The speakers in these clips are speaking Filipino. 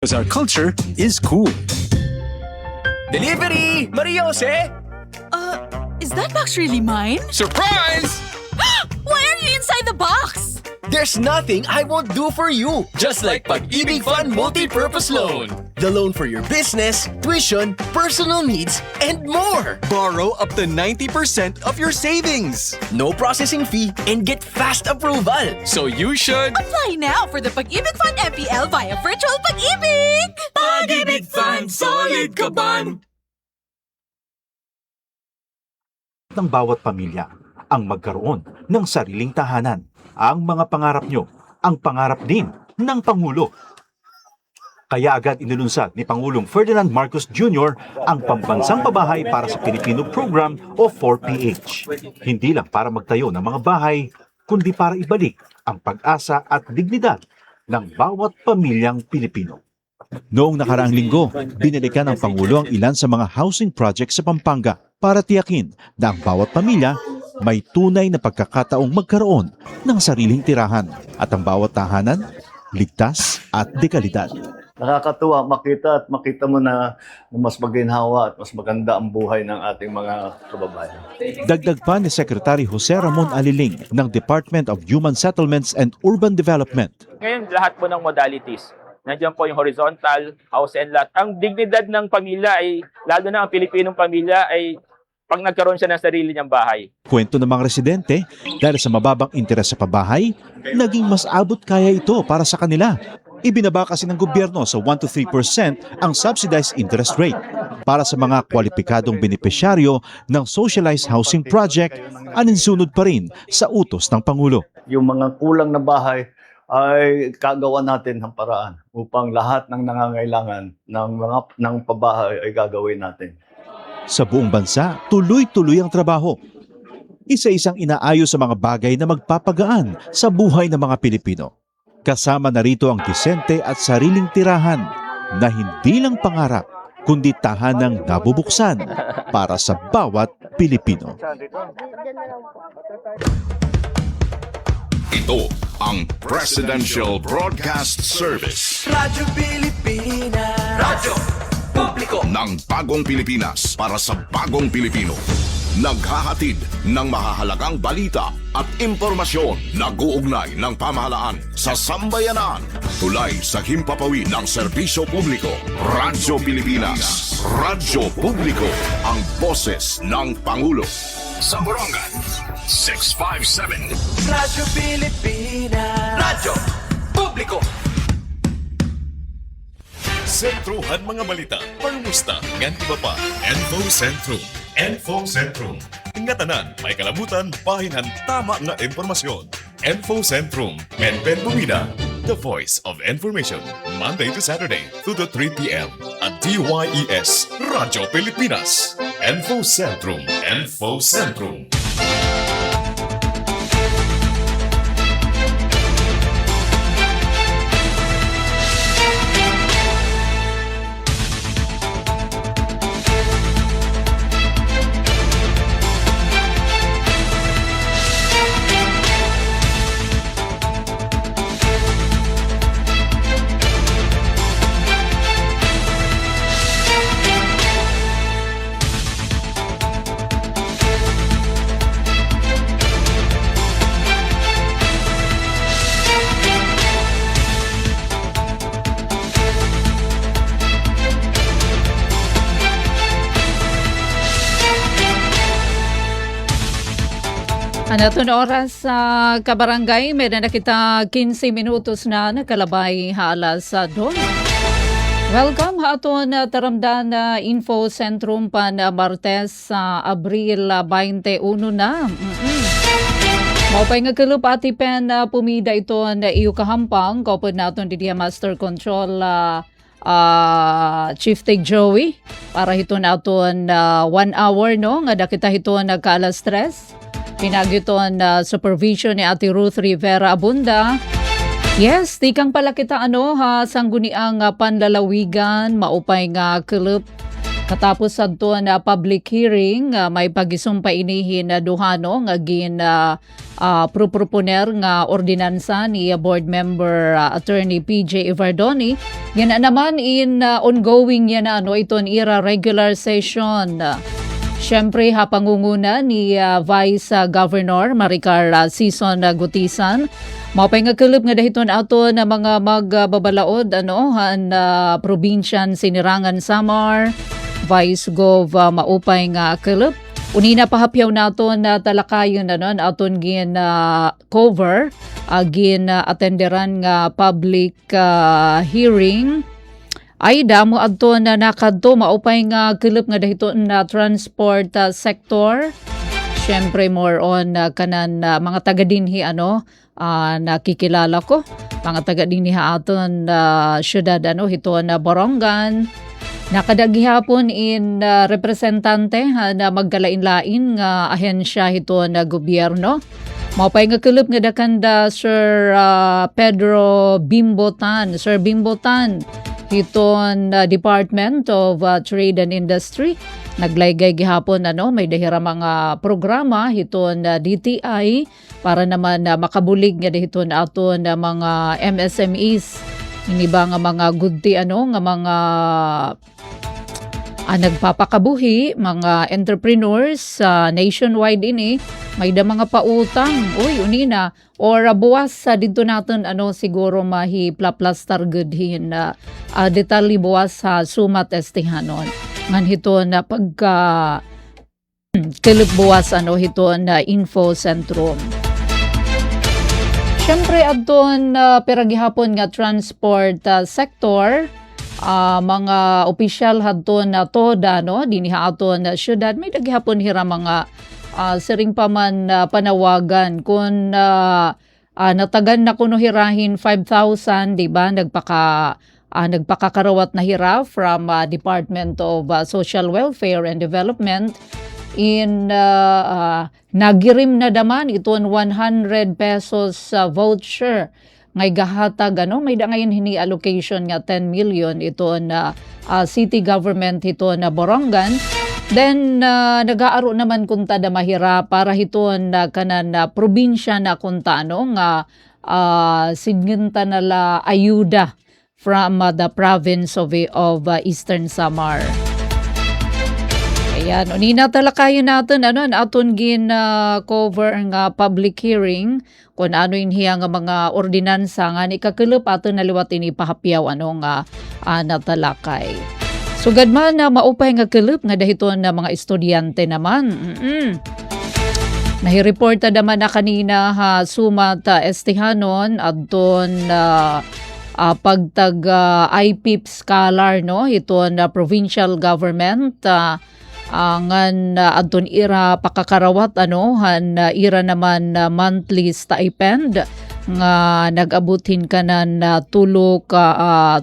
because our culture is cool. Delivery! Maria Jose! Is that box really mine? Surprise! Why are you inside the box? There's nothing I won't do for you. Just like Pag-ibig Fund Multi-Purpose Loan. The loan for your business, tuition, personal needs, and more. Borrow up to 90% of your savings. No processing fee and get fast approval. So you should... Apply now for the Pag-ibig Fund MPL via Virtual Pag-ibig! Pag-ibig Fund, solid ka ban! Ng bawat pamilya ang magkaroon ng sariling tahanan. Ang mga pangarap nyo, ang pangarap din ng Pangulo. Kaya agad inilunsad ni Pangulong Ferdinand Marcos Jr. ang Pambansang Pabahay para sa Pilipino Program o 4PH. Hindi lang para magtayo ng mga bahay, kundi para ibalik ang pag-asa at dignidad ng bawat pamilyang Pilipino. Noong nakaraang linggo, binilikan ng Pangulo ang ilan sa mga housing projects sa Pampanga para tiyakin na ang bawat pamilya may tunay na pagkakataong magkaroon ng sariling tirahan at ang bawat tahanan, ligtas at dekalidad. Nakakatuwa makita mo na mas maginhawa at mas maganda ang buhay ng ating mga kababayan. Dagdag pa ni Secretary Jose Ramon Aliling ng Department of Human Settlements and Urban Development. Ngayon, lahat po ng modalities. Nandiyan po yung horizontal, house and lot. Ang dignidad ng pamilya ay, lalo na ang Pilipinong pamilya ay pag nagkaroon siya ng sarili niyang bahay. Kwento ng mga residente, dahil sa mababang interes sa pabahay, naging mas abot kaya ito para sa kanila. Ibinaba kasi ng gobyerno sa 1 to 3% ang subsidized interest rate. Para sa mga kwalipikadong benepisyaryo ng Socialized Housing Project, aninsunod pa rin sa utos ng Pangulo. Yung mga kulang na bahay ay kagawa natin ng paraan upang lahat ng nangangailangan ng pabahay ay gagawin natin. Sa buong bansa, tuloy-tuloy ang trabaho. Isa-isang inaayos sa mga bagay na magpapagaan sa buhay ng mga Pilipino. Kasama na rito ang disente at sariling tirahan na hindi lang pangarap, kundi tahanang nabubuksan para sa bawat Pilipino. Ito ang Presidential Broadcast Service. Radyo Pilipinas. Radyo Publiko. Ng bagong Pilipinas para sa bagong Pilipino. Naghahatid ng mahahalagang balita at impormasyon na guugnay ng pamahalaan sa sambayanan. Tulay sa himpapawid ng serbisyo publiko. Radyo Pilipinas. Radyo Publiko. Ang boses ng Pangulo. Sa Borongan, 657. Radyo Pilipinas. Radyo Publiko. Sentruhan mga balita, pangmusta, ngan iba pa. Info Centrum. Info Centrum. Ngatanan, may kalabutan, bahinan, tama nga impormasyon. Info Centrum. Benben Bumida. The voice of information. Monday to Saturday, 2 to 3 p.m. at DYES, Radyo Pilipinas. Info Centrum. Info Centrum. Anatun oras sa kabarangay, meron na kita 15 minutos na nakalabay halas sa doon. Welcome ha aton taramdan na Info Centrum pan Martes sa Abril 21 na. Maupay nga kalupati pen pumida ito na iyo kahampang kapag naton di Master Control Chief Tech Joey para hito naton 1 hour no nga dakita hito nagkaalas stress. Pinagiton supervision ni Ate Ruth Rivera Abunda. Yes, tikang pala kita sangguniang panlalawigan, maupay nga kelup. Katapos adto na public hearing, may pagisumpa inihin na duhano nga proponer nga ordinansa ni board member attorney PJ Ivardoni. Yan na naman in ongoing yan na iton ira regular session. Siyempre pangunguna ni Vice Governor Maricar Sison Gutisan. Mapay nga kulub nga dahiton ato na mga magbabalaod han probinsyan Sinirangan Samar, Vice Gov maupay nga kulub. Unina pahapyaw naton na talakayon aton gin cover gin attenderan nga public hearing. Ay damo adto na nakadto maupay nga kulub nga dahiton na transport sector. Syempre more on kanan mga taga dinhi nakikilala ko mga taga dinhi aton syudad hiton na Borongan. Nakadagihapon in representante na magkalain-lain nga ahensya hiton na gobyerno. Maupay nga kulub nga dakanda Sir Pedro Bimbotan. Sir Bimbotan hiton Department of Trade and Industry. Naglaygay gihapon may dahira mga programa hiton DTI para naman makabulig nga hiton aton mga MSMEs. Iniba nga mga gudti nga mga nagpapakabuhi, mga entrepreneurs nationwide ini may da mga pautang. Uy, unina or buwas dito natin siguro mahi-plastar goodhin detalye buwas sa sumat estihanon. Ngan hito na pagka kilip buwas hito na info sentrum. Siyempre adton peragihapon nga transport sector. Mga opisyal hadton na toda diniha aton na syudad may daghihapon hira mga siring pa man panawagan kung natagan na kuno hirahin 5,000 di ba nagpakakarawat na hira from Department of Social Welfare and Development in nagirim na daman iton 100 pesos voucher ngay gahatag may da ngayon hini allocation nga 10 million ito na city government ito na Borongan. Then nagaaro naman kunta da mahira para hiton na kanan probinsya na kunta nga signenta nala ayuda from the province of Eastern Samar. Ayan, unina talakayan natin aton gin cover nga public hearing kung ano inhiya nga mga ordinansa nga ni kakulop aton naliwat ini pahapyaw nga natalakay. Sugad man na maupay nga kulop nga dahiton na mga estudyante naman. Nahi-reporta naman na kanina sumat estihanon adton pagtag IPIP scholar iton provincial government ngan adton ira pakakarawat ira naman monthly stipend nga nag-abutin kanan tulo ka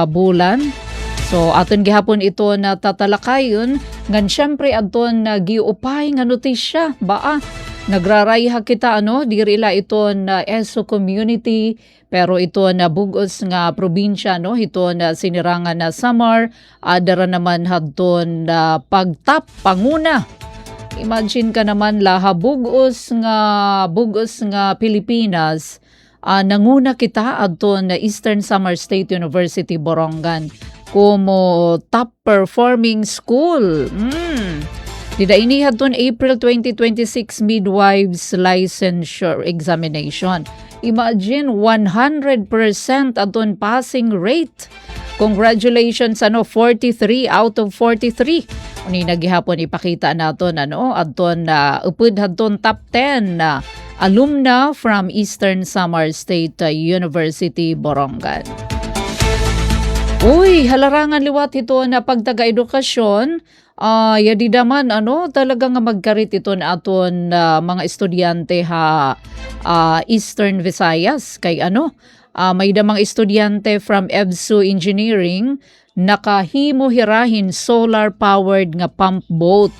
bulan. So aton gihapon ito na tatalakayon ngan syempre adton giupay nga notisya nagrarayha kita diri la iton ESO community pero ito na bugos nga probinsya ito na Sinirangan na Samar dara naman hadton pagtap panguna. Imagine ka naman laha bugos nga Pilipinas nanguna kita adton na Eastern Samar State University Borongan como top performing school. Dida ini hadton April 2026 midwives licensure examination. Imagine 100% adton passing rate. Congratulations 43 out of 43. Uni nagihapon ipakita naton adton upod hadton top 10 alumna from Eastern Samar State University Borongan. Uy, halarangan liwat ito na pagtaga-edukasyon. Yadi daman talaga nga magkarit ito na aton mga estudyante Eastern Visayas kay may damang estudyante from EBSU Engineering nakahimo hirahin solar powered nga pump boat.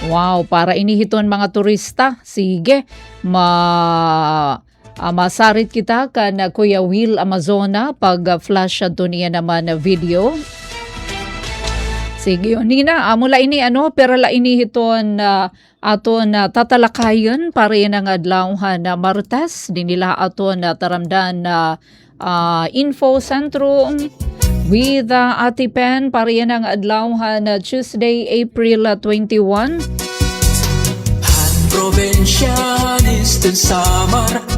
Wow, para inihiton mga turista. Sige, masarit kita kan Kuya Will Amazona pag flash adto niya naman na video. Sige, nina mula ini pero la ini hiton aton tatalakayon pare ng adlawhan na Martes dinila aton taramdan na Info Sentrum with Ate Pen pare ng adlawhan na Tuesday, April 21.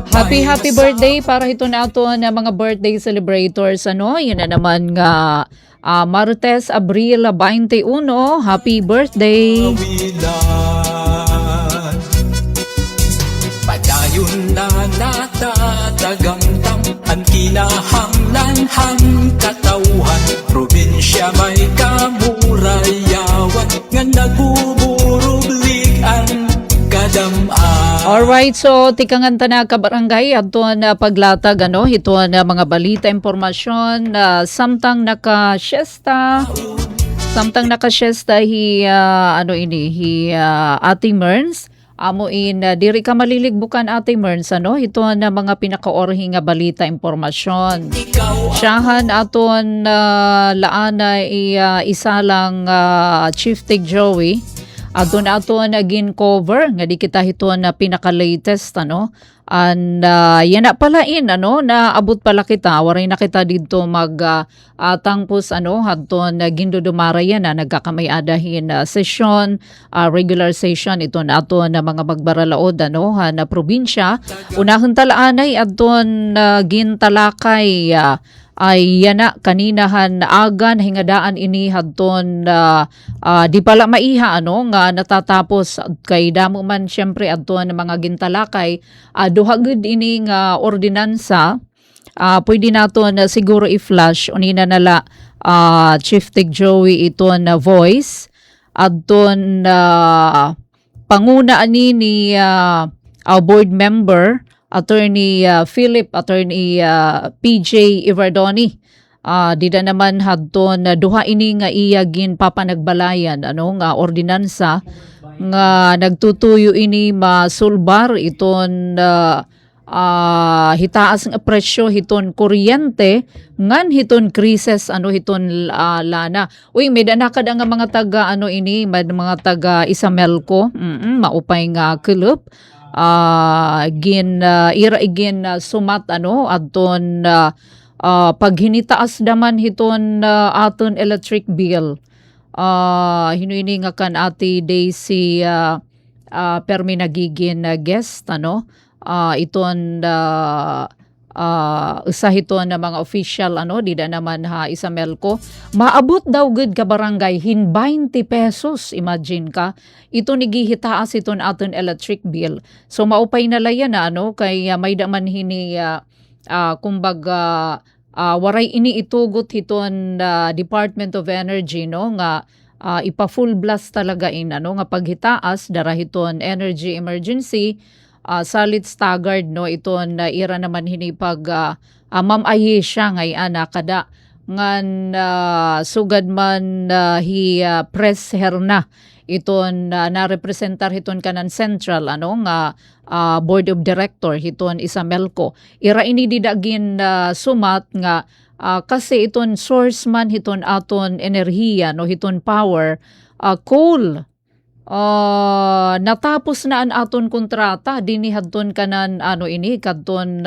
Happy birthday para ito na aton na mga birthday celebrators yun na naman nga Martes, Abril 21. Happy birthday! Padayon na natatagamtam ang kinahanglanhan katauhan. Probinsya may kamurayawan nga nagbuburublig ang kadam-an. Alright, so tikanganta na kabarangay ato na paglatag ito na mga balita, impormasyon samtang naka-siesta hi Ate Merns amuin diri ka maliligbukan Ate Merns ito na mga pinakaorhi nga balita, impormasyon. Siyahan aton laana isa lang Chief Tig Joey. Adun ato naging cover nga di kita hiton na pinaka-latest and yan na palain na abot pala kita waray na kita dito tangpos hadton gindudumara yan na nagkakamay-adahin session, regular session ito na ato na mga magbaralaod na probinsya. Unahon talaanay adton gintalakay ay yana kaninahan agan hingadaan ini hadton di pala maiha nga natatapos kay damo man syempre adton mga gintalakay duha gud ini nga ordinansa pwede naton siguro i-flash unina nala Chief Tig Joey ito na voice adton panguna ni board member Attorney Philip, Attorney PJ Ivardoni. Dida naman hadton duha ini nga iyagin papanagbalayan nga ordinansa nga nagtutuyo ini masulbar iton hitaas nga presyo hiton kuryente ngan hiton krisis hiton lana. Uy may danakad nga mga taga ini mga taga Isamelco maupay nga club. Sumat adton paghinitaas daman hiton aton electric bill hinuini nga kan Ate Daisy permi nagigin guest iton usahiton na mga official dida naman Isamelco maabot daw gud ka barangay 20 pesos, imagine ka ito nigihitaas iton aton electric bill. So maupay na layan kay may daman hini kumbaga waray ini itugot hiton Department of Energy nga ipa full blast talaga nga paghitaas darahiton energy emergency. Salit staggered iton ira naman hinipag mamayi siya ngay kada ngan sugad man hi press herna iton na-representar hiton kanan central nga board of director hiton Isamelco. Ira ini didagin sumat nga kasi iton source man hiton aton enerhiya hiton power coal. Natapos na an aton kontrata dinhi hadton kanan ini kadton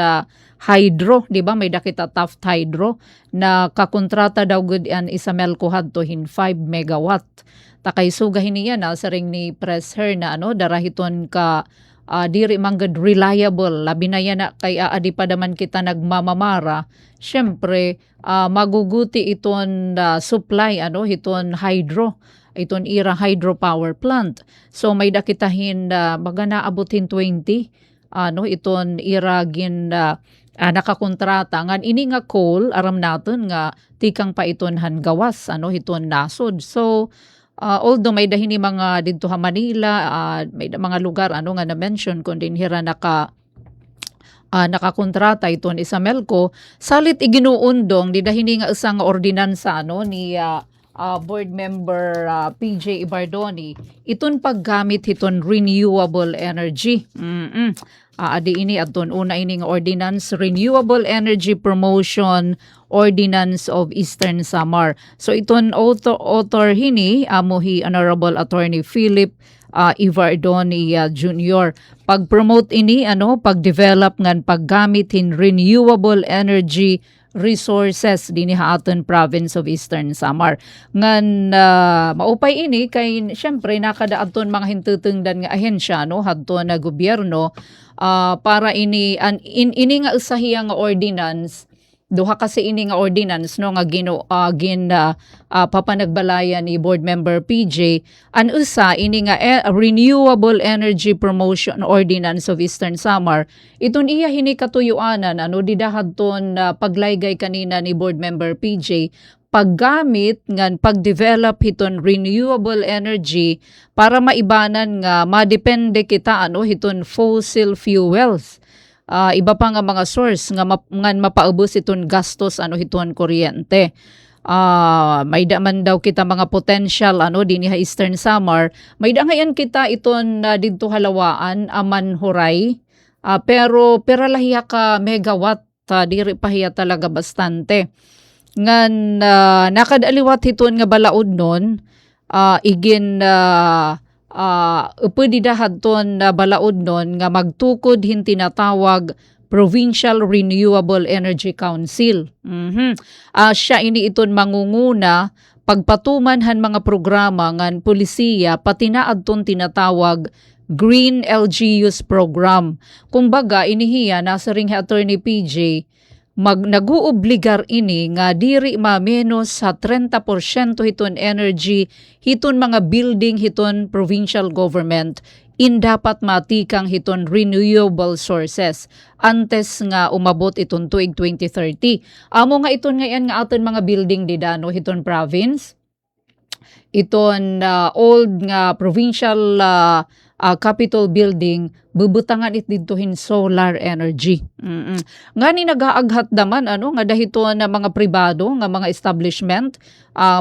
hydro, di ba may dakita Taft Hydro na kakontrata daw gud an Isamelco hadto 5 megawatt. Takay sugahin niya sa ring ni press her na darahiton ka diri manggad reliable labi na yan kay adi pa daman kita nagmamamara. Syempre maguguti iton supply hiton hydro iton ira hydropower plant. So may dakitahin baga naabutin 20 iton ira gin nakakontrata ngan ini nga coal aram naton nga tikang pa iton hangawas hiton nasod. So although may dahini mga didto Manila may mga lugar nga na-mention kung din hira nakakontrata iton Isamelco salit iginuundong di dahini nga isang ordinansa ni board member PJ Ibardoni iton paggamit hiton renewable energy. Adi ini aton una ini nga ordinance Renewable Energy Promotion Ordinance of Eastern Samar. So iton author hini amohi Honorable Attorney Philip Ivardoni Jr. Pag-promote ini pag-develop ngan paggamit in renewable energy resources dinhi aton province of Eastern Samar. Ngan maupay ini kay syempre nakadaadton mga hintutungdan nga ahensya hadto na gobyerno para ini ini nga usahiya nga ordinance. Duha kasi ini nga ordinance nga papanagbalayan ni board member PJ. An usa ini nga renewable energy promotion ordinance of Eastern Samar. Iton iya hini katuyuanan didahadton paglaygay kanina ni board member PJ paggamit ngan pagdevelop hiton renewable energy para maibanan nga madepende kita hiton fossil fuels. Iba pa nga mga source nga ngan mapaubos iton gastos hiton kuryente. May da man daw kita mga potential dinhi sa Eastern Samar. May da ngayon kita iton didto halawaan aman huray. Pero lahiya ka megawatt diri pa hiya talaga bastante. Ngan nakadaliwat hiton nga balaod nun igin pwede dahadton balaod nun nga magtukod hin tinatawag Provincial Renewable Energy Council. Siya ini iton mangunguna pagpatumanhan mga programa ngan polisiya pati na adton tinatawag Green LGUs program. Kumbaga inihiya nasa ring attorney PJ naguobligar ini nga diri menos sa 30% hiton energy hiton mga building hiton provincial government in dapat matikang hiton renewable sources antes nga umabot iton tuig 2030. Amo nga iton ngayon nga aton mga building didano hiton province. Iton old nga provincial Capitol building bubutangan it didtohin solar energy. Ngani nagaaghat daman nga dahiton na mga pribado nga mga establishment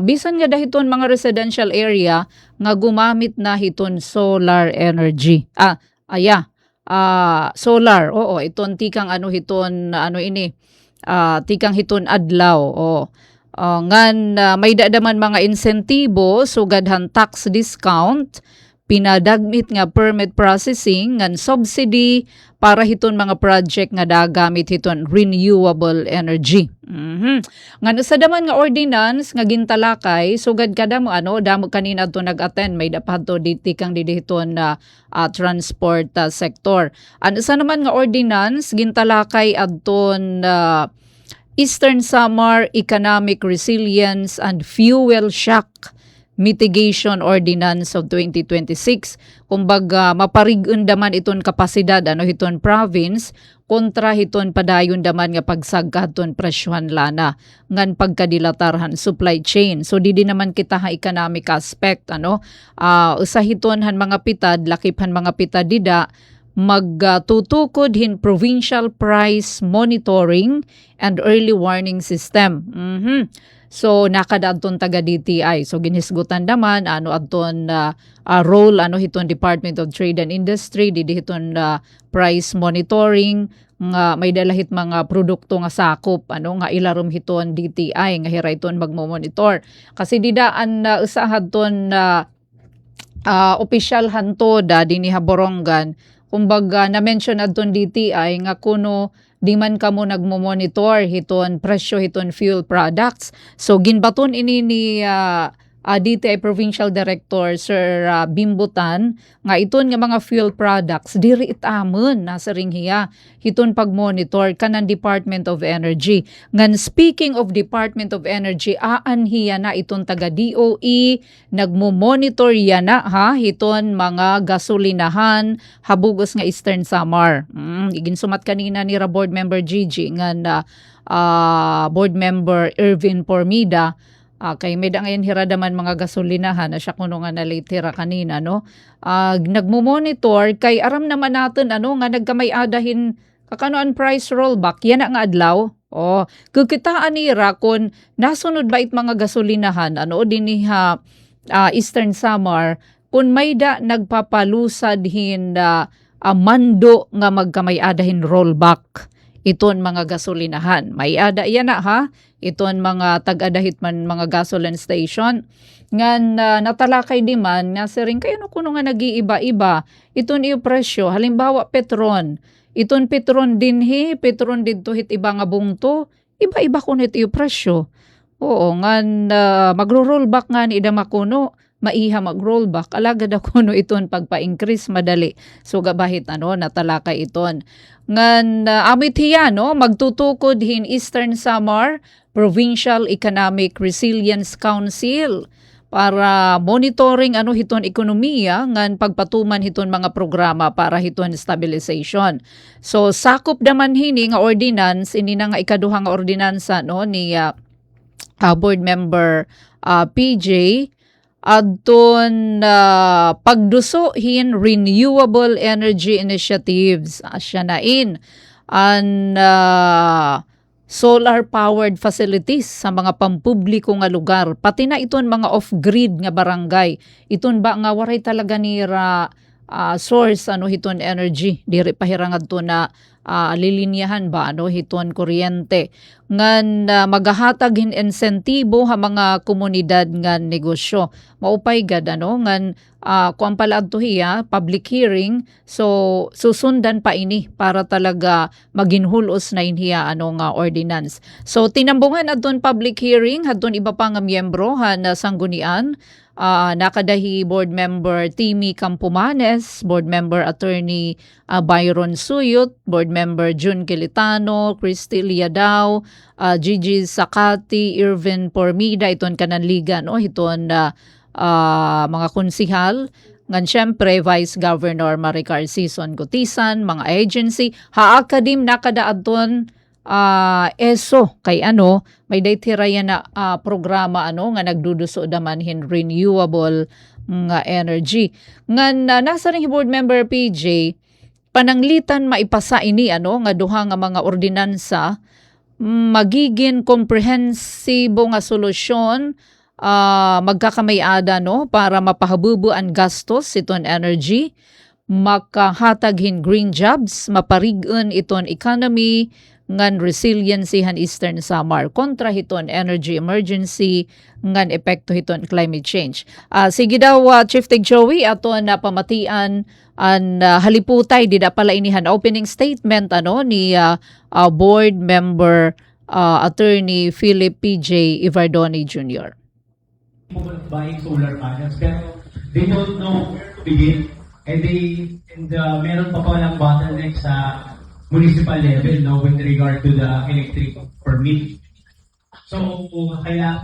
bisan nga dahiton mga residential area nga gumamit na hiton solar energy. Solar. Oo, iton tikang hiton tikang hiton adlaw. Ngan may dadaman mga insentibo sugadhan tax discount pinadagmit nga permit processing ngan subsidy para hiton mga project nga dagamit hiton renewable energy. Ngan sa daman nga ordinance nga gintalakay sugad kada mo damo kanina to nag-attend may dapat to diti kang hiton transport sector. Sa naman nga ordinance gintalakay adton Eastern Samar Economic Resilience and Fuel Shock Mitigation Ordinance of 2026. Kumbaga maparigun daman iton kapasidad hiton province kontra hiton padayon daman nga pagsaggaton presyohan lana ngan pagkadilatarhan supply chain. So di naman kita ha economic aspect usahiton han mga pitad lakiphan mga pitad dida magtutukod hin provincial price monitoring and early warning system. So nakadadton taga DTI. So ginisgutan naman adton role hiton Department of Trade and Industry didi hiton price monitoring nga may dalahit mga produkto nga sakop nga ilarom hiton DTI nga hira hiton magmo-monitor. Kasi didaan usahadton official hantod dinhi Borongan. Kumbaga na-mention adton DTI nga kuno di man kamo nagmo-monitor hiton presyo hiton fuel products. So ginbaton ini ni DTI Provincial Director Sir Bimbutan nga iton nga mga fuel products diri itamon nasa ringhiya hiton pagmonitor kanan Department of Energy. Ngan speaking of Department of Energy aanhiya na iton taga DOE nagmo-monitor yana hiton mga gasolinahan habugos nga Eastern Samar. Iginsumat kanina ni board member Gigi ngan board member Irvin Pormida. Kay meda ngayon hiradaman mga gasolinahan na siya kuno nga nalitira kanina nagmo-monitor kay aram naman natin nga nagkamay adahin kakanoan price rollback yan nga adlaw. Kukitaan nira kung nasunod ba it mga gasolinahan dinhi Eastern Samar kung may da nagpapalusad hin mando nga magkamay adahin rollback. iton mga gasolinahan. May ada yan na ha, iton mga tag-adahit man mga gasoline station. Ngan natalakay di man, nasa rin kayo no kuno nga nag-iiba-iba, iton iyo presyo, halimbawa petron, iton petron dinhi, petron dito hit iba nga bungto, iba-iba kuno ito iyo presyo. Oo, ngan magro-rollback nga ni ida makuno, maiha mag-rollback, alagad ako no iton pagpa-increase madali. So gabahit natalakay iton. Ngan amit hiya no, magtutukod hin Eastern Samar Provincial Economic Resilience Council para monitoring hiton ekonomiya ngan pagpatuman hiton mga programa para hiton stabilization. So sakop daman hini nga ordinance, ini na nga ikaduha nga ordinansa no ni board member PJ adton pagdusohin renewable energy initiatives asya nain an solar powered facilities sa mga pampubliko nga lugar pati na iton mga off-grid nga barangay iton ba nga waray talaga nira source hiton energy diri pahirangad to na lilinyahan ba hiton kuryente ngan magahatag hin insentibo ha mga komunidad nga negosyo maupay gad ngan kuan pala adto hiya public hearing so susundan pa ini para talaga maginhulos na inhiya nga ordinance so tinambungan adton public hearing hadton iba pa nga miyembro na sanggunian nakadahi board member Timmy Campomanes, board member attorney Byron Suyot, board member June Kilitano, Christy Liadao, Gigi Sakati, Irvin Pormida, iton kananligan hiton mga konsihal ngan syempre Vice Governor Maricar Sison Gutisan, mga agency, haakadim nakadaadton ESO kay may daytirayan na programa nga nagduduso daman hin renewable nga energy. Ngan nasa ring board member PJ pananglitan maipasa ini nga duha nga mga ordinansa magiging komprehensibo nga solusyon magkakamayada para mapahabubo ang gastos iton energy makahatag hin green jobs maparig-on iton economy ngan resiliency han Eastern Samar kontra hiton energy emergency ngan epekto hiton climate change. Sige daw Chief Tig Joey aton na pamatian an haliputay dida pala inihan opening statement ni board member attorney Philip PJ Ivardoni Jr. Buying solar panels pero they don't know where to begin and meron pa palang bottleneck sa municipal level with regard to the electric permit. So kaya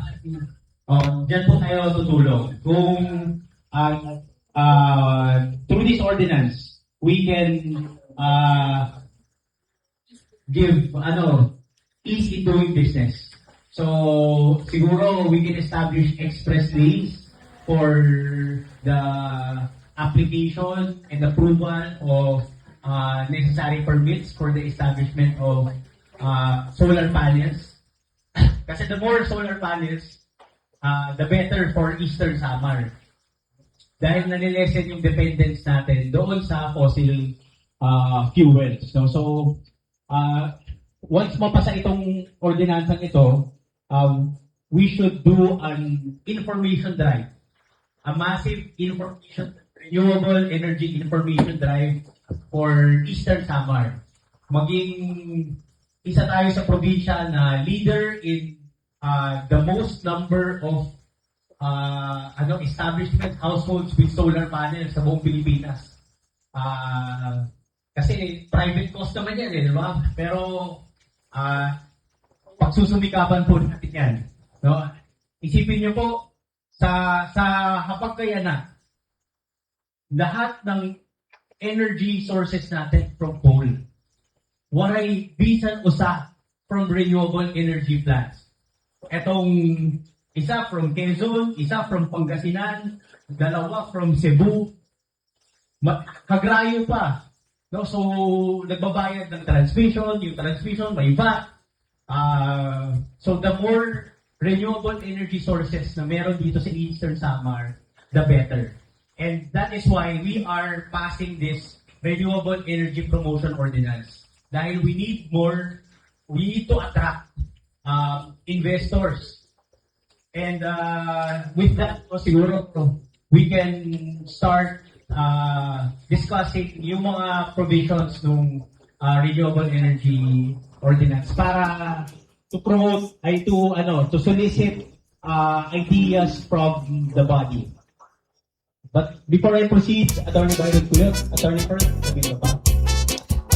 dyan po tayo tutulong. Kung through this ordinance, we can give easy doing business. So siguro we can establish express lanes for the application and approval of necessary permits for the establishment of solar panels. Kasi the more solar panels, the better for Eastern Samar. Dahil nalilesen yung dependence natin doon sa fossil fuels. So once mapasa itong ordinansang ito, we should do an information drive. A massive renewable energy information drive for Eastern Samar. Maging isa tayo sa probinsya na leader in the most number of establishment households with solar panels sa buong Pilipinas. Kasi private cost naman yan di ba? Pero pagsusumikapan po natin yan. No? Isipin niyo po sa hapagkayana lahat ng energy sources natin from coal. Waray bisan usa from renewable energy plants. Etong isa from Quezon, isa from Pangasinan, dalawa from Cebu. Kagrayo pa. No? So, nagbabayad ng transmission, yung transmission may VAT. So, the more renewable energy sources na meron dito sa Eastern Samar, the better. And that is why we are passing this Renewable Energy Promotion Ordinance. dahil we need to attract investors. And with that, siguro, we can start discussing yung mga provisions ng Renewable Energy Ordinance para to promote, to solicit ideas from the body. But before I proceed, Attorney Byron Puyot, Attorney First, sabihin mo pa.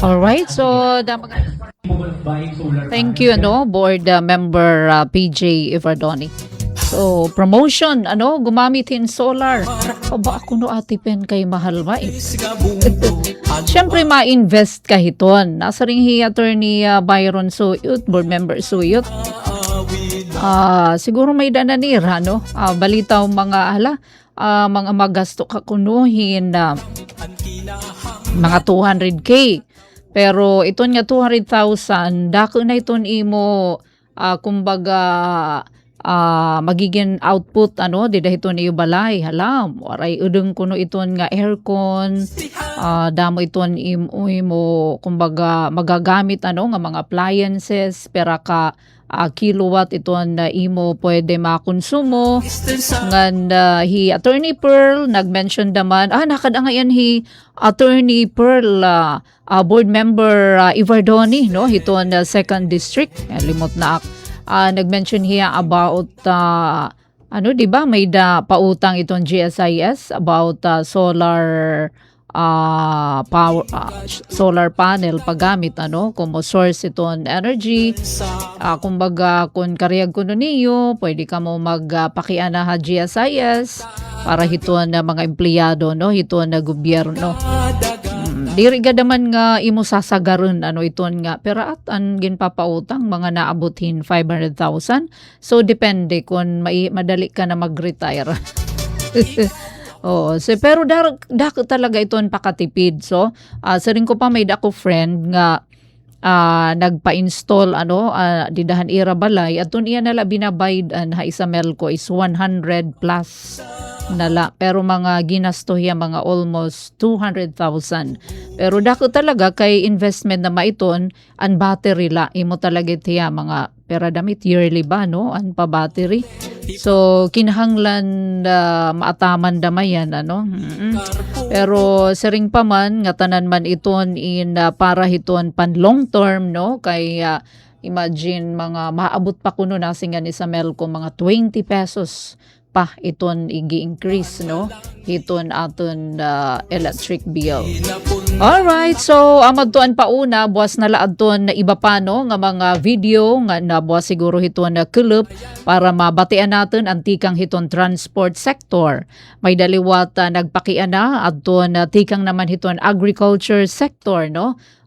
Alright, so thank you, Board Member PJ Ivardoni. So, promotion, gumamit in solar. O ba ako Ate Pen kay mahal ba eh? Siyempre, ma-invest ka hiton. Nasa ring Attorney Byron Suyot, Board Member Suyot. Siguro may dananira, balitaw mga mga magasto ka kunuhin na mga 200K. Pero iton nga 200,000, dako na iton imo, kumbaga, magiging output dida ito ni balay halam waray udeng kuno iton nga aircon damo iton imo kumbaga magagamit nga mga appliances pera ka kilowatt iton imo pwede makonsumo ngan hi Attorney Pearl nagmention naman nakadanga yan hi Attorney Pearl board member Ivardoni hiton 2nd district limot na nag-mention hiya about di ba may pautang itong GSIS about solar power solar panel paggamit como source itong energy kumbaga kung kariyag kuno niyo pwede ka mo magpakiana ha GSIS para hiton mga empleyado hiton na gobyerno. Diri gadaman nga imo sasagaron iton nga pero at an ginpapautang mga naabutin 500,000 so depende kung madali ka na mag-retire. Pero dak talaga iton pakatipid so saring ko pa may dako friend nga nagpa-install didahan ira balay atun iya nala binabayad ha isa melko is 100 plus nala pero mga ginasto hiya mga almost 200,000 pero dako talaga kay investment na maiton an battery la imo talaga tiya mga pera damit yearly ba an pa battery so kinahanglan maataman damayan pero sering pa man nga tanan man iton in para hiton pan long term kay imagine mga maabot pa kuno na singan isa melko mga 20 pesos pa iton igi-increase iton aton electric bill. Alright, so amadtuan pa una buwas na laadton na iba pa nga mga video nga nabuwas siguro hiton na kulup para mabatian natin ang tikang hiton transport sector. May daliwat nagpakiana adton tikang naman hiton agriculture sector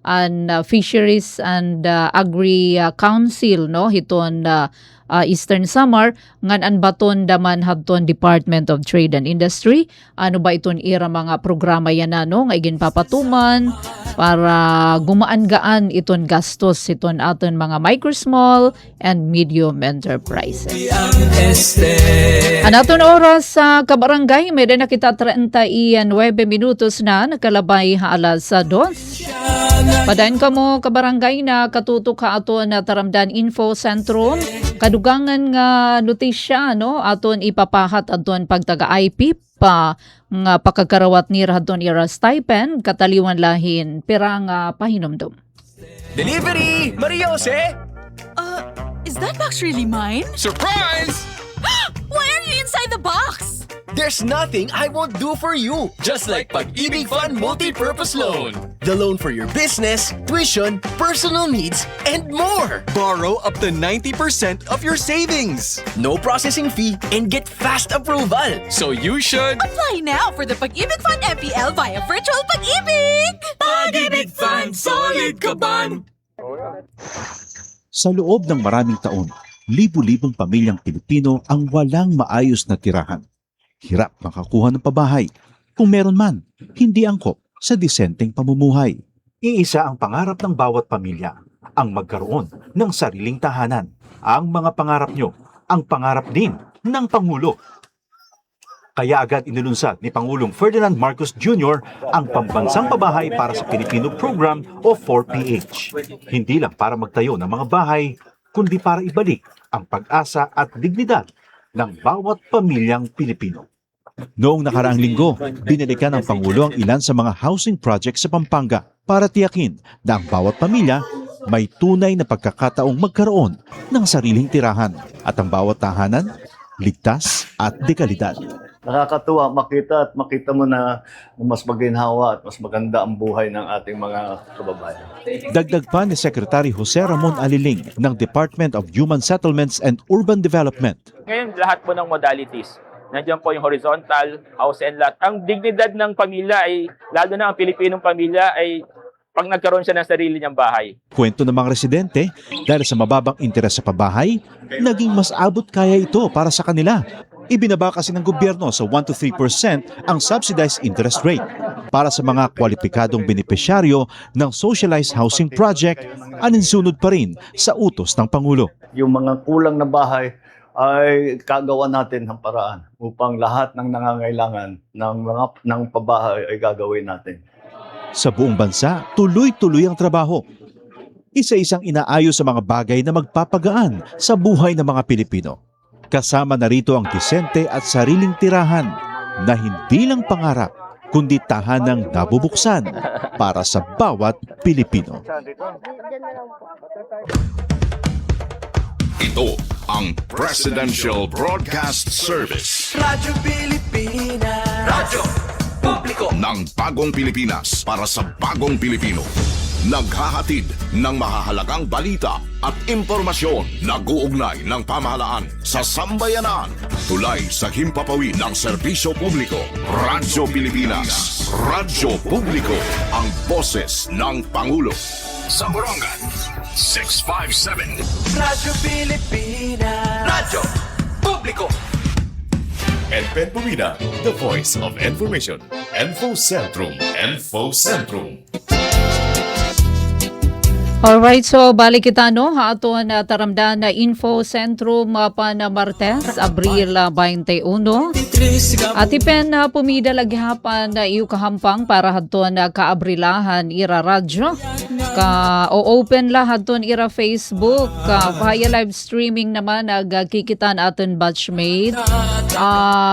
and fisheries and agri council hiton Eastern Samar ngan an baton daman hadton Department of Trade and Industry ano ba iton ira mga programa yan nga ginpapatuman para gumaan-gaan iton gastos iton aton mga micro small and medium enterprises. Anaton oras sa kabarangay may na kita 39 minutos na nakalabay alas 2. Padayon ka mo kabarangay na katutok ka aton na taramdan info sentrum kadugangan nga notisya aton ipapahat aton pagtaga-IP pa nga pakakarawat ni radon ira stipend kataliwan lahin pira nga pahinomdom. Delivery! Maria Jose! Is that box really mine? Surprise! Why are you inside the box? There's nothing I won't do for you. Just like Pag-ibig Fund Multi-Purpose Loan. The loan for your business, tuition, personal needs, and more. Borrow up to 90% of your savings. No processing fee and get fast approval. So you should... Apply now for the Pag-ibig Fund MPL via Virtual Pag-ibig! Pag-ibig Fund, solid ka ban! Sa loob ng maraming taon, libu-libong pamilyang Pilipino ang walang maayos na tirahan. Hirap makakuha ng pabahay. Kung meron man, hindi angkop sa disenteng pamumuhay. Iisa ang pangarap ng bawat pamilya, ang magkaroon ng sariling tahanan. Ang mga pangarap nyo, ang pangarap din ng Pangulo. Kaya agad inilunsad ni Pangulong Ferdinand Marcos Jr. ang Pambansang Pabahay para sa Pilipino Program o 4PH. Hindi lang para magtayo ng mga bahay, kundi para ibalik ang pag-asa at dignidad ng bawat pamilyang Pilipino. Noong nakaraang linggo, binalikan ng Pangulo ang ilan sa mga housing projects sa Pampanga para tiyakin na ang bawat pamilya may tunay na pagkakataong magkaroon ng sariling tirahan at ang bawat tahanan ligtas at dekalidad. Nakakatuwa makita mo na mas maginhawa at mas maganda ang buhay ng ating mga kababayan. Dagdag pa ni Secretary Jose Ramon Aliling ng Department of Human Settlements and Urban Development. Ngayon, lahat po ng modalities. Nandiyan po yung horizontal, house and lot. Ang dignidad ng pamilya ay, lalo na ang Pilipinong pamilya, ay pag nagkaroon siya ng sarili niyang bahay. Kwento ng mga residente, dahil sa mababang interes sa pabahay, naging mas abot kaya ito para sa kanila. Ibinaba kasi ng gobyerno sa 1 to 3% ang subsidized interest rate. Para sa mga kwalipikadong benepisyaryo ng socialized housing project, aninsunod pa rin sa utos ng Pangulo. Yung mga kulang na bahay ay kagawa natin ng paraan upang lahat ng nangangailangan ng pabahay ay gagawin natin. Sa buong bansa, tuloy-tuloy ang trabaho. Isa-isang inaayos sa mga bagay na magpapagaan sa buhay ng mga Pilipino. Kasama na rito ang disente at sariling tirahan na hindi lang pangarap, kundi tahanang nabubuksan para sa bawat Pilipino. Ito ang Presidential Broadcast Service. Radyo Pilipinas. Radyo Publiko. Ng bagong Pilipinas para sa bagong Pilipino. Naghahatid ng mahahalagang balita at impormasyon na guugnay ng pamahalaan sa sambayanan. Tulay sa himpapawid ng serbisyo publiko. Radyo Pilipinas. Radyo Publiko. Ang boses ng Pangulo. Sa Borongan, 657. Radyo Pilipinas. Radyo Publiko. EDPEN Pumida, the voice of information. Info Centrum. Info Centrum. Alright, so balik kita no, aton taramdan na Info Centrum pan Martes, Abril 21. At ipen pumida laghapan na iyo kahampang para hadton kaabrilahan ira radyo. O-open la hadton ira Facebook, via live streaming naman nagkikitan aton batchmate.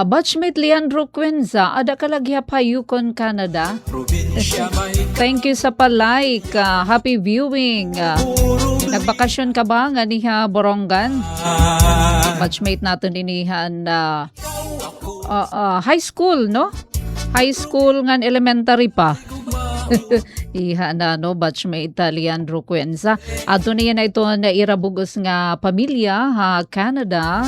Batchmate Leandro Quenza, ada ka laghap Yukon, Canada. Thank you sa palike, happy viewing. Nagbakasyon ka ba nga niha Borongan? Batchmate natin inihan high school, no? High school nga elementary pa. Iha na no, batchmate Leandro Quenza. Ato niya na ito na irabugos nga pamilya ha Canada.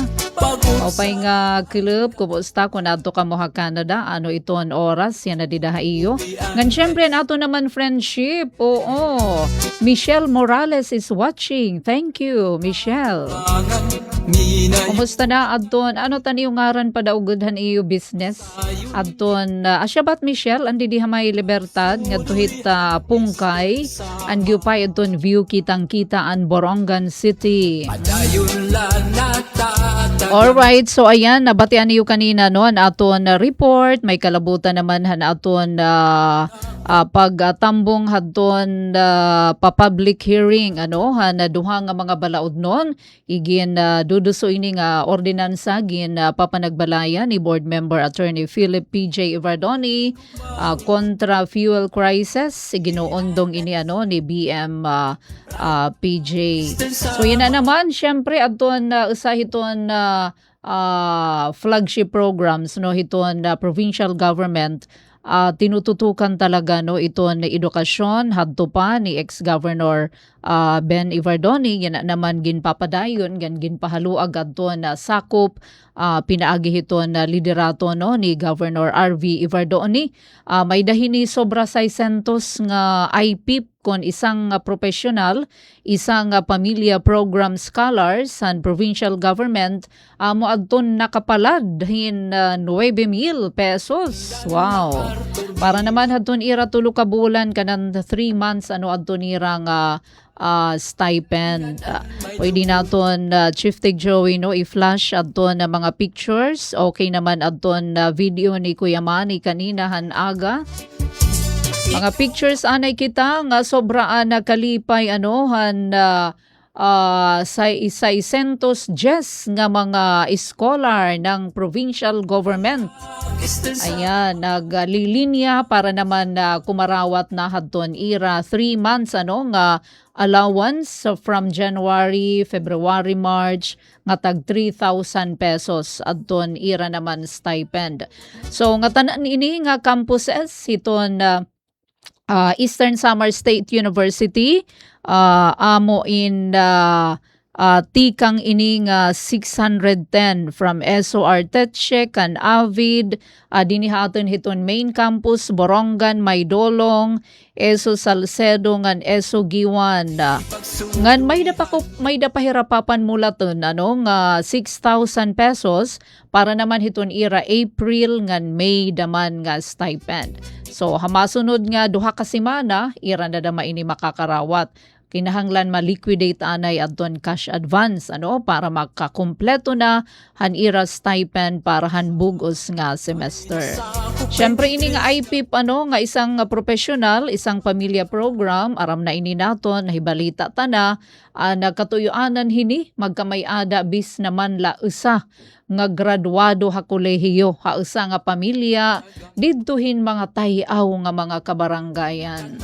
O pa'y nga club, kumusta kung nato ka mo ha Canada, ano ito ang oras, yan na didaha iyo. Ngan syempre nato naman friendship, oo. Michelle Morales is watching. Thank you, Michelle. Kumusta na adton? Ano tani yung ngaran pa daugudhan iyo business? Adton, asya ba't Michelle, andi di hamay libertad, nga tuhit pungkay, and gyupay adton view kitang-kita an Borongan City. Alright, so ayan, nabatian niyo kanina no, ang aton report, may kalabutan naman han aton pagtambong hadton pa-public hearing ano han duha nga mga balaod non igin duduso ini nga ordinansa gin papanagbalayan ni board member attorney Philip PJ Ivardoni kontra fuel crisis ginuundong ini ano ni BM PJ. So yan na naman syempre adton usahiton flagship programs no hiton provincial government tinututukan talaga no ito na edukasyon hadto pa ni ex-governor Ben Ivardoni yan naman ginpapadayon ginpahaluag adto na sakop pinaagi ito na liderato no ni Governor RV Ivardoni. May dahini sobra 600 nga IPIP kon isang professional, isang pamilya program scholar sa provincial government mo adton nakapalad hin 9,000 pesos. Wow. Para naman hadton ira tulo ka bulan kanan 3 months ano adton ira nga stipend. Pwede naton Chief Tig Joey no i-flash adton na mga pictures. Okay naman adton video ni Kuya Manny kanina aga. Mga pictures anay kita nga sobraan na kalipay sa 610 nga mga scholar ng provincial government. Ayan, naglilinya para naman kumarawat na hadton ira 3 months nga allowance from January, February, March nga tag 3,000 pesos adton ira naman stipend. So nga tanan ini nga campuses hiton Eastern Samar State University amo in tikang ining 610 from SOR Tetche kan Avid dinihaton hiton main campus Borongan Maydolong ESO Salcedo ngan ESO Giwan ngan may dapahirapapan mulaton nga 6,000 pesos para naman hiton ira April ngan May daman nga stipend. So hamasunod nga duha ka semana ira na dama ini makakarawat. Kinahanglan ma-liquidate anay adton cash advance para makakumpleto na hanira stipend para hanbugos nga semester. Syempre ini nga IPIP nga isang professional, isang pamilya program aram na ini naton nahibalita ta na nagkatuyoanan hini magkamay-ada bis naman la usa nga graduado ha kolehiyo ha usa nga pamilya didtuhin mga tayaw nga mga kabaranggayan.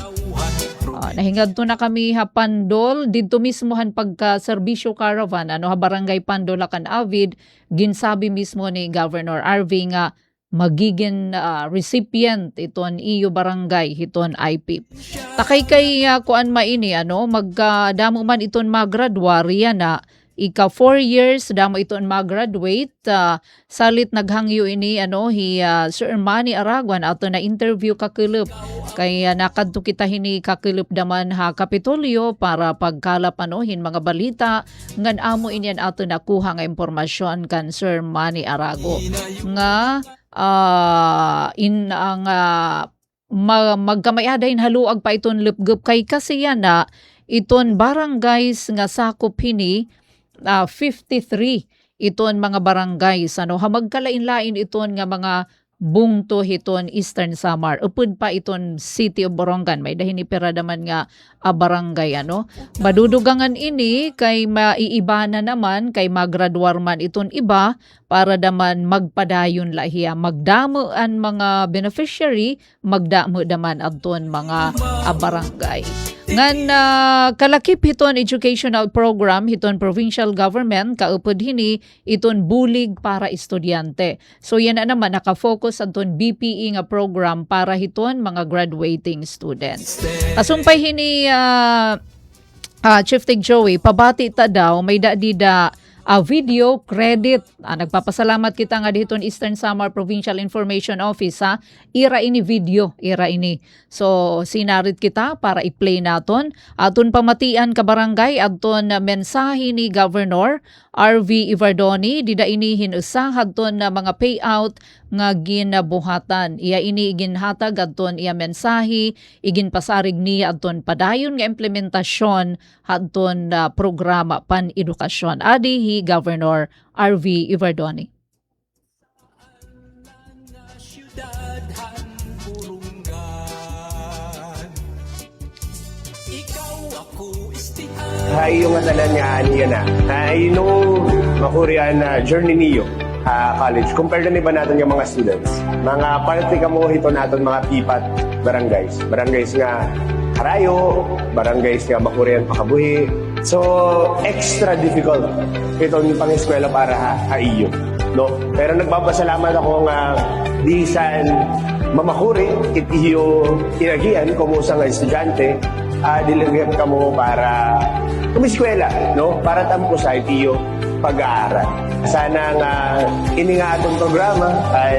Nahingad to na kami Pandol dito mismo han pagka serbisyo caravan barangay Pandol kan Avid ginsabi mismo ni Governor RV nga magiging recipient iton iyo barangay hiton IPIP. Takay kay kuan maini magdamo man iton magraduarya na ika 4 years damo iton mag-graduate salit naghangyo ini Sir Manny Araguan ato na interview kakulup kay nakadto kita hini kakulup daman ha Kapitolyo para pagkalap hin mga balita ngan amo inyan ato nakuha nga impormasyon kan Sir Manny Arago nga magkamayaday haluag pa iton lupgup kay kasi yan iton barangays nga sakop hini 53 iton mga barangays magkalain-lain iton nga mga bungto hiton Eastern Samar upod pa iton City of Borongan may dahini pera daman nga barangay madudugangan ini kay maiiba na naman kay magraduar man iton iba para daman magpadayon lahiya magdamo ang mga beneficiary magdamo daman adton mga barangay. Ngan kalakip hiton educational program hiton provincial government kaupod hini iton bulig para estudyante. So yan na naman nakafocus adton BPE nga program para hiton mga graduating students. Kasumpay hini Chief Tig Joey pabati ta daw may dadida video credit. Nagpapasalamat kita nga diton Eastern Samar Provincial Information Office ira ini video, ira ini. So sinarit kita para i-play naton. Aton pamatian ka barangay adton mensahe ni Governor RV Ivardoni dida ini hinusa hadton na mga payout nga ginabuhatan. Iya ini ginhatag adton iya mensahe igin pasarig niya adton padayon nga implementasyon hadton programa pan-edukasyon. Adi hi Governor RV Ivardoni. Hay yung atalan niya niya na. Hay nung makurian na journey niyo college. Compare na ba natin yung mga students? Mga parte ka mo ito natin mga pipat barangays. Barangays nga Harayo, barangays nga Makurian Pakabuhi. So, extra difficult itong pang-eskwela para iyo. No? Pero nagpapasalamat ako nga di san mamakuri itiyo inagian kumusa nga estudyante dilagyan ka mo para kumiskwela, no? Para tampo sa itiyo pag-aaral. Sana nga ini nga atong programa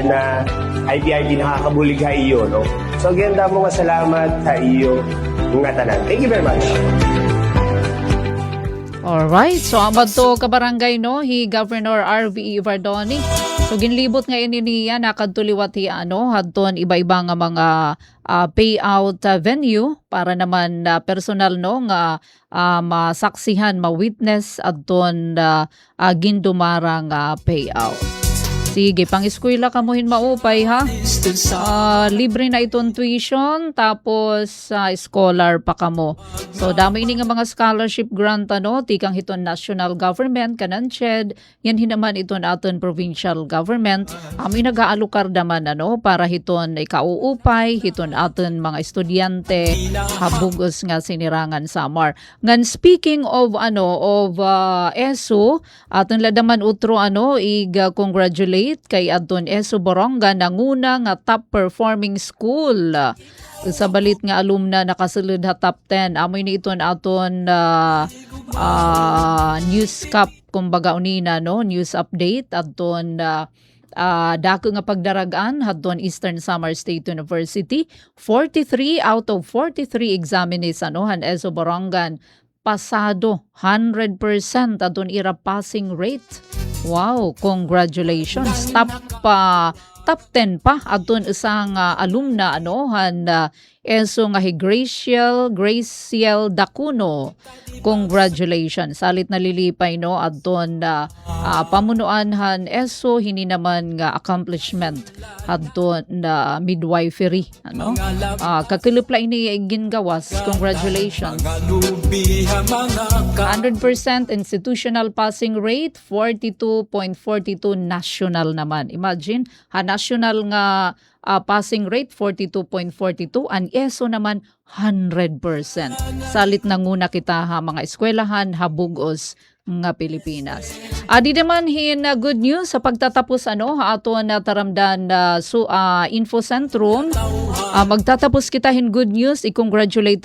na ITIT nakakabulig ha iyo, no? So again, damo nga salamat sa iyo nga tanan. Thank you very much. Alright, so amad to kabarangay no, hi Governor RV Ivardoni. So ginlibot ngayon niya nakadtuliwat hadton iba-iba nga mga payout venue para naman personal no nga masaksihan, ma-witness adton gindumarang payout. Sige, pang-eskwela ka mo maupay ha. Libre na itong tuition, tapos scholar pa ka mo. So, dami ini nga mga scholarship grant tikang hiton national government, kanan CHED, yan hinaman iton aton provincial government. Amoy nag-aalukar naman para hiton ikauupay, hiton aton mga estudyante, habugos nga sinirangan samar. Ngan speaking of ESO, aton ladaman utro congratulate kay Adton ESO Boronga nanguna nga top performing school. Sa balit nga alumna nakasulod ha top 10. Amoy ni iton aton news cap kumbaga unina news update adton dako nga pagdaragan hadton Eastern Samar State University. 43 out of 43 examinees han ESO Borongan pasado 100% adton ira passing rate. Wow, congratulations. Top 10 pa adton isang alumna ESO nga Graciel Dacuno. Congratulations. Salit nalilipay adton pamunuan ESO hini naman nga accomplishment adton midwifery kakilupla ini gingawas. Congratulations. 100% institutional passing rate, 42.42 national naman. Imagine, national nga passing rate 42.42, ang ESO naman 100%. Salit nanguna kita mga eskwelahan habugos nga Pilipinas. Di naman good news sa pagtatapos aton taramdan Info Centrum. Magtatapos kita good news, i-congratulate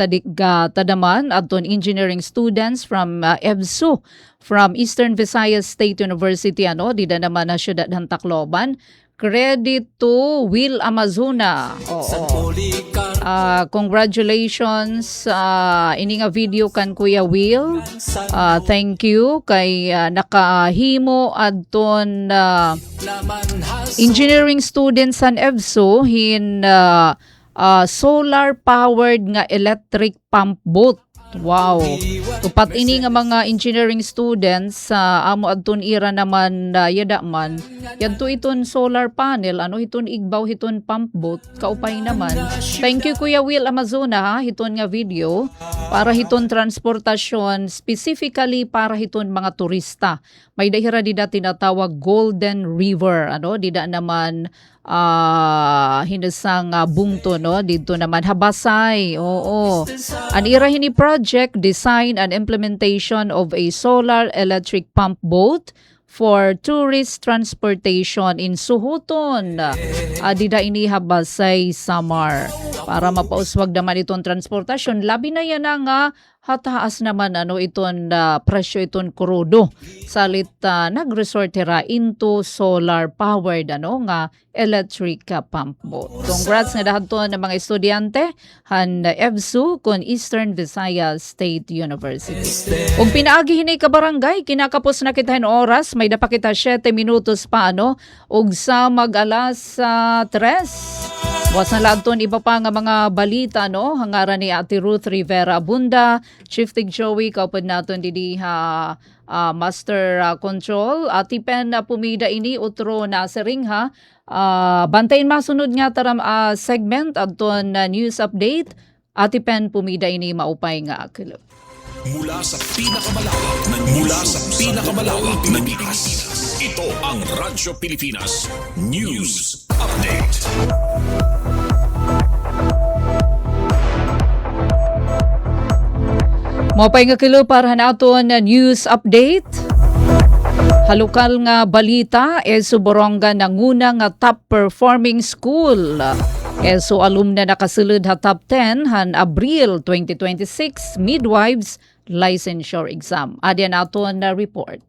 tadaman aton engineering students from EBSU from Eastern Visayas State University dida naman na syudad ng Tacloban. Credit to Will Amazuna. Congratulations. Ini nga video kan Kuya Will. Thank you kay nakahimo adton engineering students san EBSU hin solar powered nga electric pump boat. Wow. Tupat ini nga mga engineering students amo adton ira naman yadaman. Yadto iton solar panel, hiton igbaw hiton pump boat, kaupay naman. Thank you Kuya Will Amazona hiton nga video para hiton transportasyon specifically para hiton mga turista. May dahira dida tinatawag Golden River, dida naman hinasang bungto dito naman Habasay. Anira hini project design and implementation of a solar electric pump boat for tourist transportation in Suhuton. Dida ini Habasay, Samar. Para mapauswag naman itong transportasyon, labi na yan nga hataas naman iton presyo iton krudo. Salit nag-resort into solar powered nga electric pump boat. Congrats nga dahaton ng mga estudyante han EBSU kon Eastern Visayas State University. Ug pinaagi hinay ka barangay, kinakapos na kita oras, may dapakita 7 minutos pa ug sa mag-alas 3. Buwas na lagton iba pa nga mga balita hangaran ni Ate Ruth Rivera Abunda, Chief Tig Joey kaupad naton didi Master Control. Tipen pumida ini utro na sering bantayin masunod nga taram segment adton news update. Tipen pumida ini maupay nga akilap. Mula sa pinakamalawak na Pilipinas. Ito ang Radyo Pilipinas News Update. Mopay nga kilo para naton news update. Halukal nga balita, ESO Boronga nanguna nga top performing school. ESO alumna nakasulod top 10 han Abril 2026 midwives licensure exam. Adyan aton na report.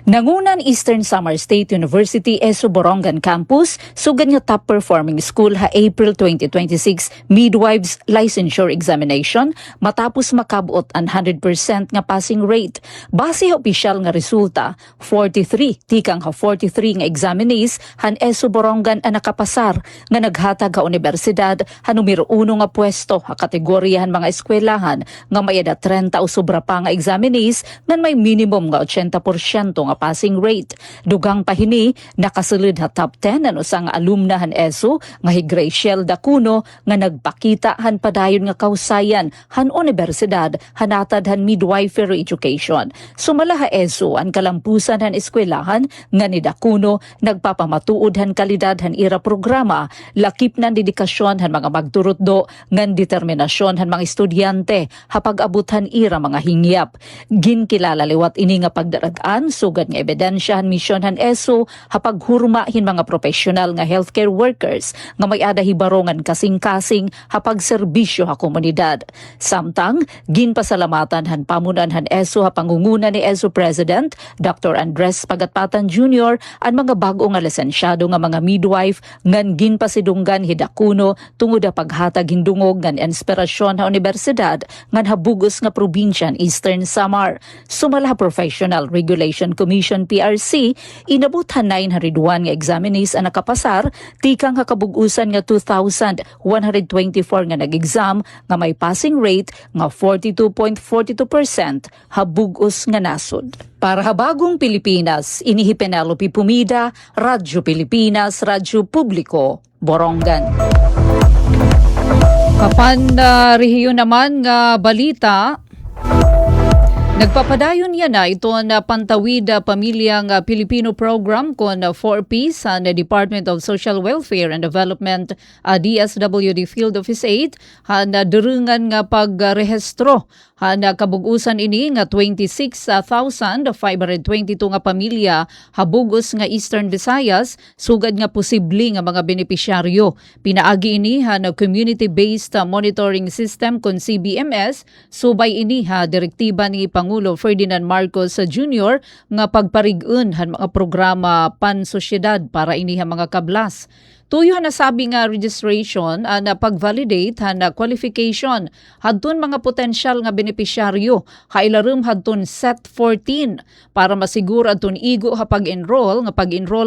Nangunan Eastern Samar State University ESO Borongan Campus, sugad nga top performing school ha April 2026 midwives licensure examination matapos makabuot ang 100% nga passing rate. Base ha opisyal nga resulta, 43 tikang ha 43 nga examinees han ESO Borongan ang nakapasar nga naghatag ha universidad ha numero 1 nga pwesto ha kategorya han mga eskwelahan nga may eda 30 o sobra pa nga examinees nga may minimum nga 80% nga passing rate. Dugang pahini, nakasulid ha top 10 ano sa nga alumna han ESO nga hi Graciel Dacuno nga nagpakita han padayon nga kausayan han universidad hanatad han midwifery education. Sumala ha ESO ang kalampusan han eskwelahan nga ni Dacuno nagpapamatuod han kalidad han ira programa, lakip nan dedikasyon han mga magturutdo ngan determinasyon han mga estudyante hapag-abot han ira mga hingyap. Ginkilala liwat ini nga pagdaragan sugad nga ebidensyahan misyon han ESO hapag hurmahin mga professional nga healthcare workers nga may ada hibarongan kasing-kasing hapag serbisyo ha komunidad. Samtang ginpasalamatan han pamunan han ESO ha pangunguna ni ESO President Dr. Andres Pagatpatan Jr. ang mga bago nga lisensyado nga mga midwife ngan ginpasidunggan hidakuno tungod sa paghatag hindungog ngan inspirasyon ha universidad ngan habugos nga probinsya Eastern Samar. Sumala Professional Regulation Commission PRC, inabot han 901 nga examinees ang nakapasar, tikang hakabugusan nga 2,124 nga nag-exam nga may passing rate nga 42.42% habugos nga nasod. Para habagong Pilipinas, inihi Penelope Pumida, Radyo Pilipinas, Radyo Publiko, Borongan. Kapan rehiyon naman nga balita, nagpapadayon yan na ito na Pantawid Pamilyang Pilipino Program kon 4P sa Department of Social Welfare and Development DSWD Field Office 8 na durungan nga pagrehistro na kabugusan ini nga 26,522 nga pamilya habugos nga Eastern Visayas sugad nga posible nga mga benepisyaryo. Pinaagi ini na Community-Based Monitoring System kon CBMS, subay ini direktiba ni Pangulo Ferdinand Marcos Jr. nga pagparig-un han mga programa pansosyedad para ini mga kablas. Tuyo na sabi nga registration na pag-validate na qualification hadton mga potensyal nga benepisyaryo kailarum hadton set 14 para masiguro adton igo ha pag-enroll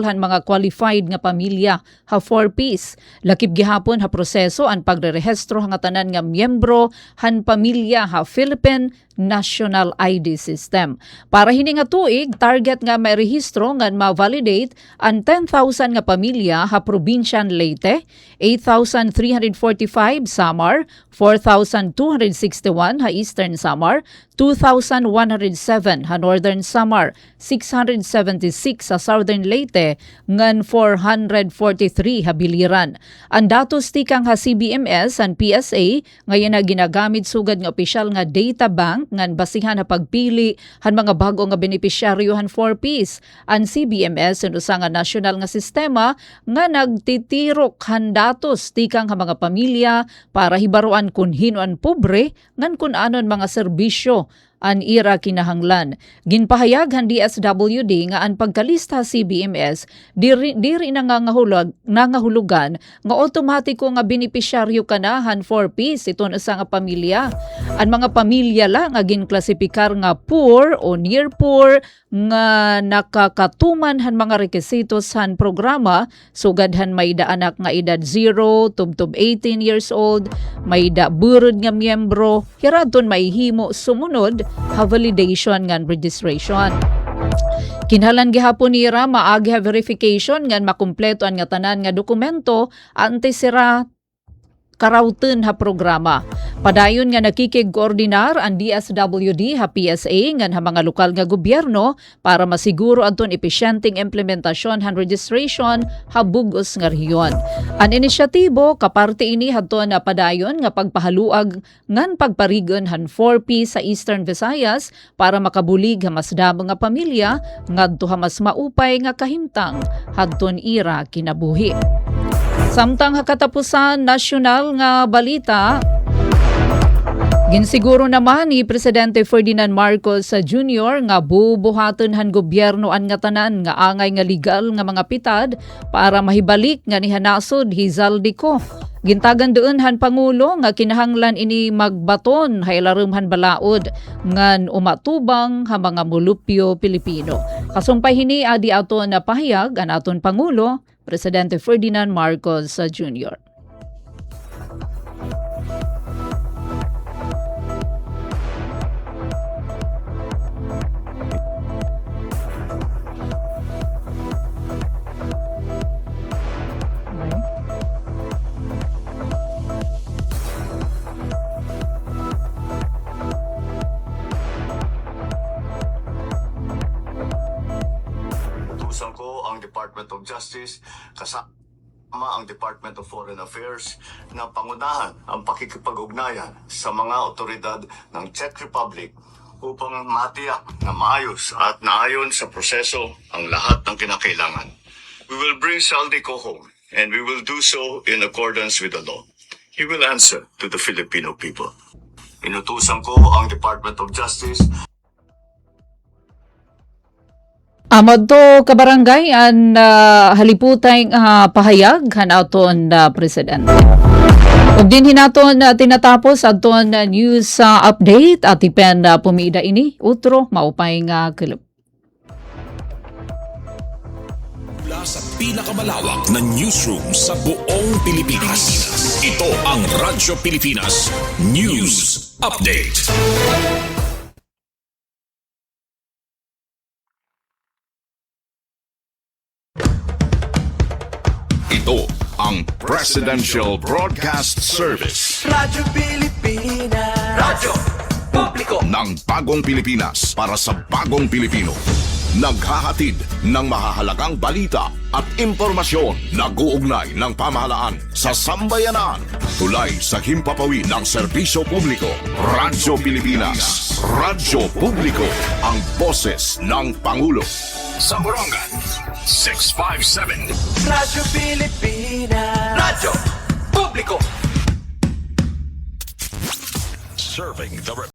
han mga qualified nga pamilya ha 4Ps. Lakip gihapon ha proseso ang pagrerehistro nga tanan nga miyembro han pamilya ha Philippine National ID System. Para hini nga tuig, target nga may rehistro nga ma-validate ang 10,000 nga pamilya ha Provincial Leyte, 8,345 Samar, 4,261 ha Eastern Samar, 2,107 ha Northern Samar, 676 sa Southern Leyte, ngan 443 ha Biliran. Ang datos tikang ha CBMS and PSA ngayon na ginagamit sugad nga opisyal nga data bank ngan basihan na pagpili han mga bago nga benepisyaryo han 4Ps. Ang CBMS ang usa nga nasyonal nga sistema nga nagtitirok han datos tikang ha mga pamilya para hibaruan kun hinuan pobre ngan kun anon mga serbisyo an ira kinahanglan. Ginpahayag han DSWD nga ang pagkalista CBMS diri nangahulugan nga otomatiko nga benepisyaryo kana han 4Ps iton usa nga pamilya. Ang mga pamilya lang nga ginklasipikar nga poor o near poor nga nakakatuman han mga requisitos han programa sugad han may da anak nga edad 0 tubtob 18 years old, may da burod nga miyembro, hiradton may himo sumunod ha validation ngan registration. Kinahanglan gihapon nira maagi ha verification ngan makumpleto ang nga tanan nga dokumento ante sira karawten ha programa. Padayon nga nakikig-koordinar ang DSWD ha PSA ngan ha mga lokal nga gobyerno para masiguro adton epesyenteng implementasyon han registration ha bugos nga rehiyon. Ang inisyatibo kaparte ini hadto na padayon nga pagpahaluag ngan pagparigon han 4P sa Eastern Visayas para makabulig ha mas damo nga pamilya ngadto ha mas maupay nga kahimtang hadton ira kinabuhi. Samtang hakatapusan nasyonal nga balita, Ginsiguro naman ni Presidente Ferdinand Marcos Jr. nga bubuhaton han gobyerno an nga tanan nga angay nga legal nga mga pitad para mahibalik nga ni Hanasod Hizaldico. Gintagan doon han Pangulo nga kinahanglan ini magbaton haylarum han balaod ngan umatubang ha mga mulupyo Pilipino. Kasumpay hini adi aton na pahayag an aton Pangulo, Presidente Ferdinand Marcos Jr. Utusan ko ang Department of Justice kasama ang Department of Foreign Affairs na pangunahan ang pakikipag-ugnayan sa mga otoridad ng Czech Republic upang matiyak na maayos at naayon sa proseso ang lahat ng kinakailangan. We will bring Zaldico home and we will do so in accordance with the law. He will answer to the Filipino people. Inutusan ko ang Department of Justice Amod to kabarangay an haliputay pahayag hanaton Presidente. Ug din hinaton tinatapos aton news update at ipen pumida ini utro maupay nga kelep. Mula sa pinakamalawak na newsroom sa buong Pilipinas. Ito ang Radyo Pilipinas News Update. Ito ang Presidential Broadcast Service. Radyo Pilipinas. Radyo Publiko. Ng bagong Pilipinas para sa bagong Pilipino. Naghahatid ng mahahalagang balita at impormasyon na guugnay ng pamahalaan sa sambayanan. Tulay sa himpapawid ng serbisyo publiko. Radyo Pilipinas. Radyo Publiko. Ang boses ng Pangulo. Sa Borongan, 657. Radyo Pilipinas. Radyo Publiko. Serving the